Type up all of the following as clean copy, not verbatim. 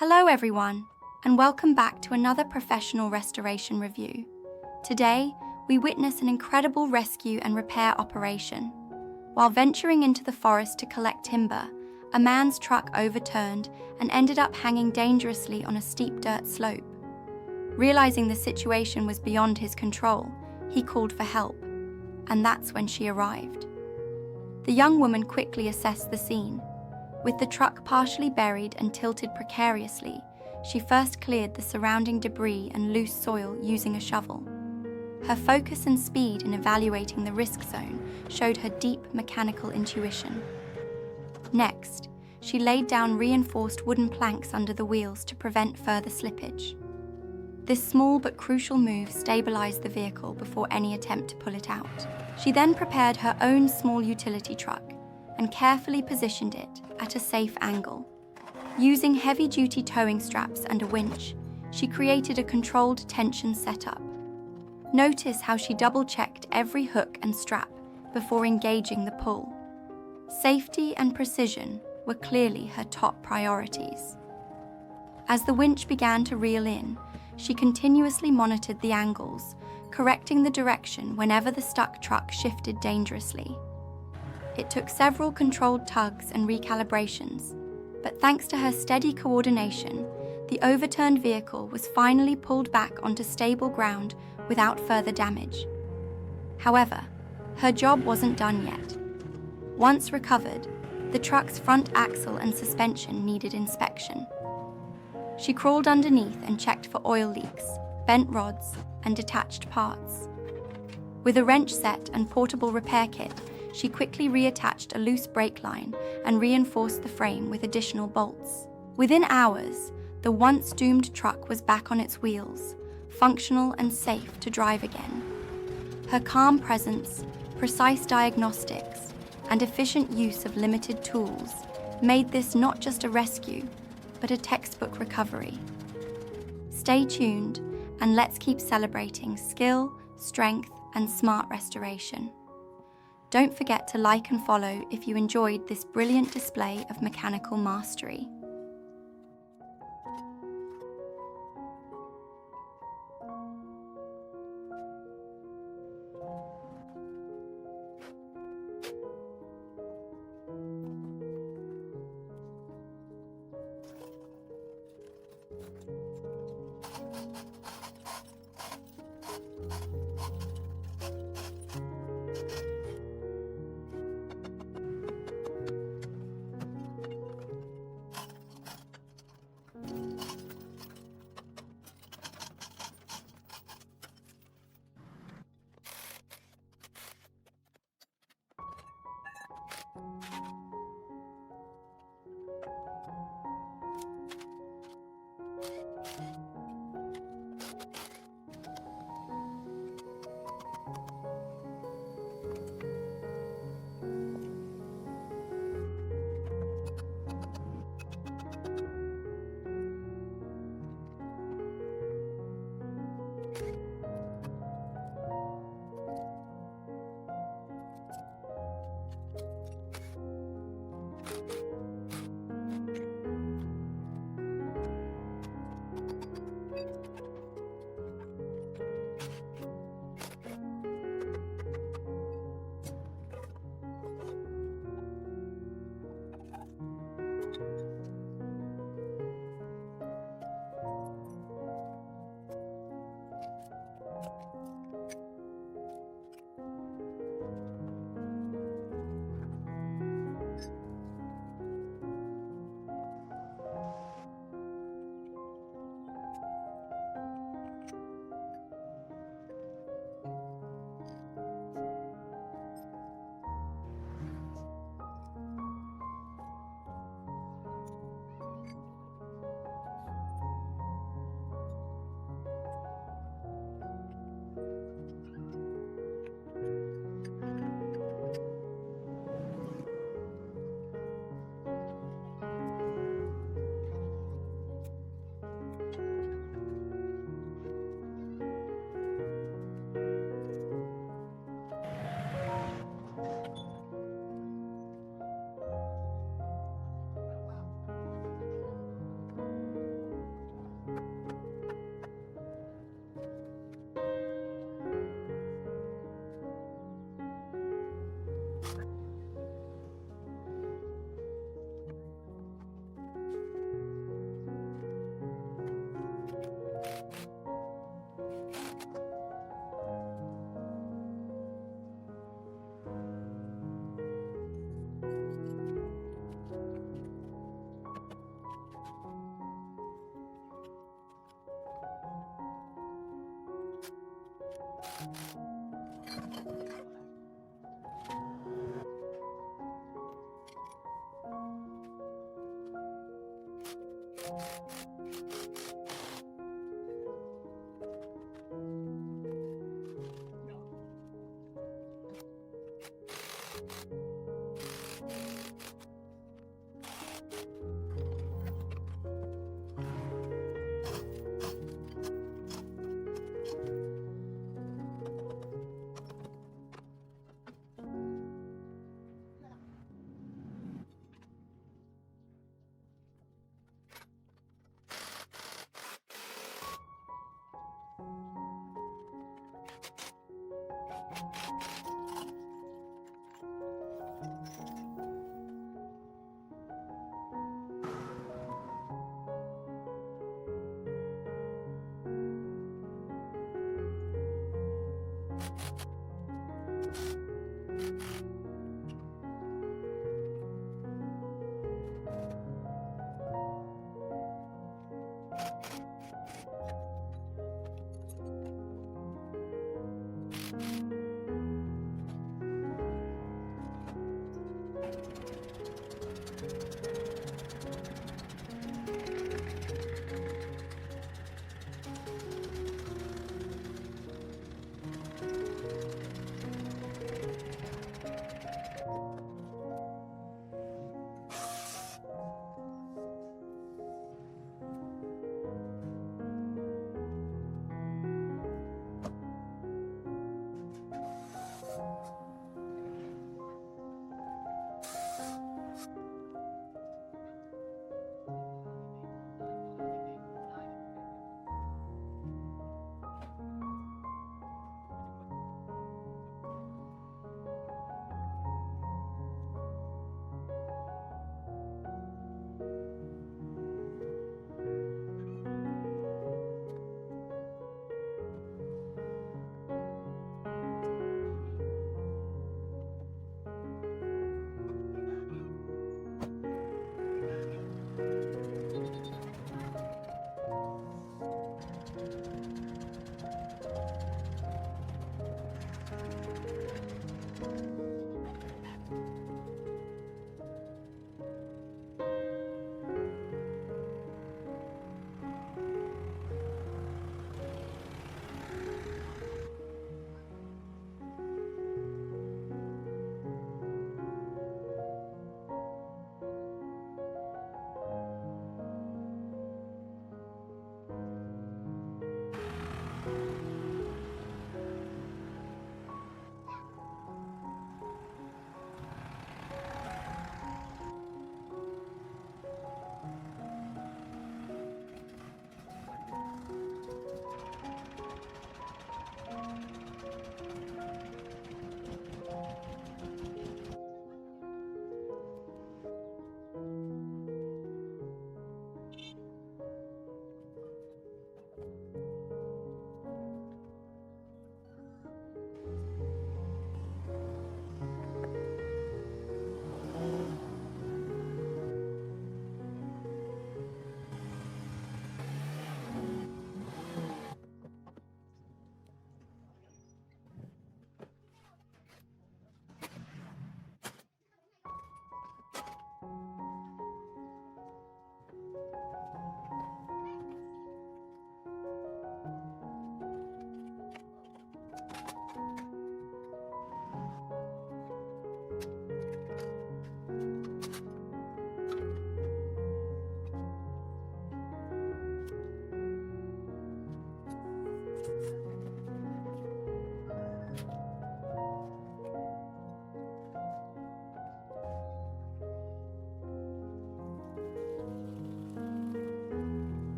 Hello everyone, and welcome back to another professional restoration review. Today, we witness an incredible rescue and repair operation. While venturing into the forest to collect timber, a man's truck overturned and ended up hanging dangerously on a steep dirt slope. Realizing the situation was beyond his control, he called for help, and that's when she arrived. The young woman quickly assessed the scene. With the truck partially buried and tilted precariously, she first cleared the surrounding debris and loose soil using a shovel. Her focus and speed in evaluating the risk zone showed her deep mechanical intuition. Next, she laid down reinforced wooden planks under the wheels to prevent further slippage. This small but crucial move stabilized the vehicle before any attempt to pull it out. She then prepared her own small utility truck and carefully positioned it at a safe angle. Using heavy-duty towing straps and a winch, she created a controlled tension setup. Notice how she double-checked every hook and strap before engaging the pull. Safety and precision were clearly her top priorities. As the winch began to reel in, she continuously monitored the angles, correcting the direction whenever the stuck truck shifted dangerously. It took several controlled tugs and recalibrations, but thanks to her steady coordination, the overturned vehicle was finally pulled back onto stable ground without further damage. However, her job wasn't done yet. Once recovered, the truck's front axle and suspension needed inspection. She crawled underneath and checked for oil leaks, bent rods, and detached parts. With a wrench set and portable repair kit, she quickly reattached a loose brake line and reinforced the frame with additional bolts. Within hours, the once doomed truck was back on its wheels, functional and safe to drive again. Her calm presence, precise diagnostics, and efficient use of limited tools made this not just a rescue, but a textbook recovery. Stay tuned, and let's keep celebrating skill, strength, and smart restoration. Don't forget to like and follow if you enjoyed this brilliant display of mechanical mastery.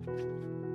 you.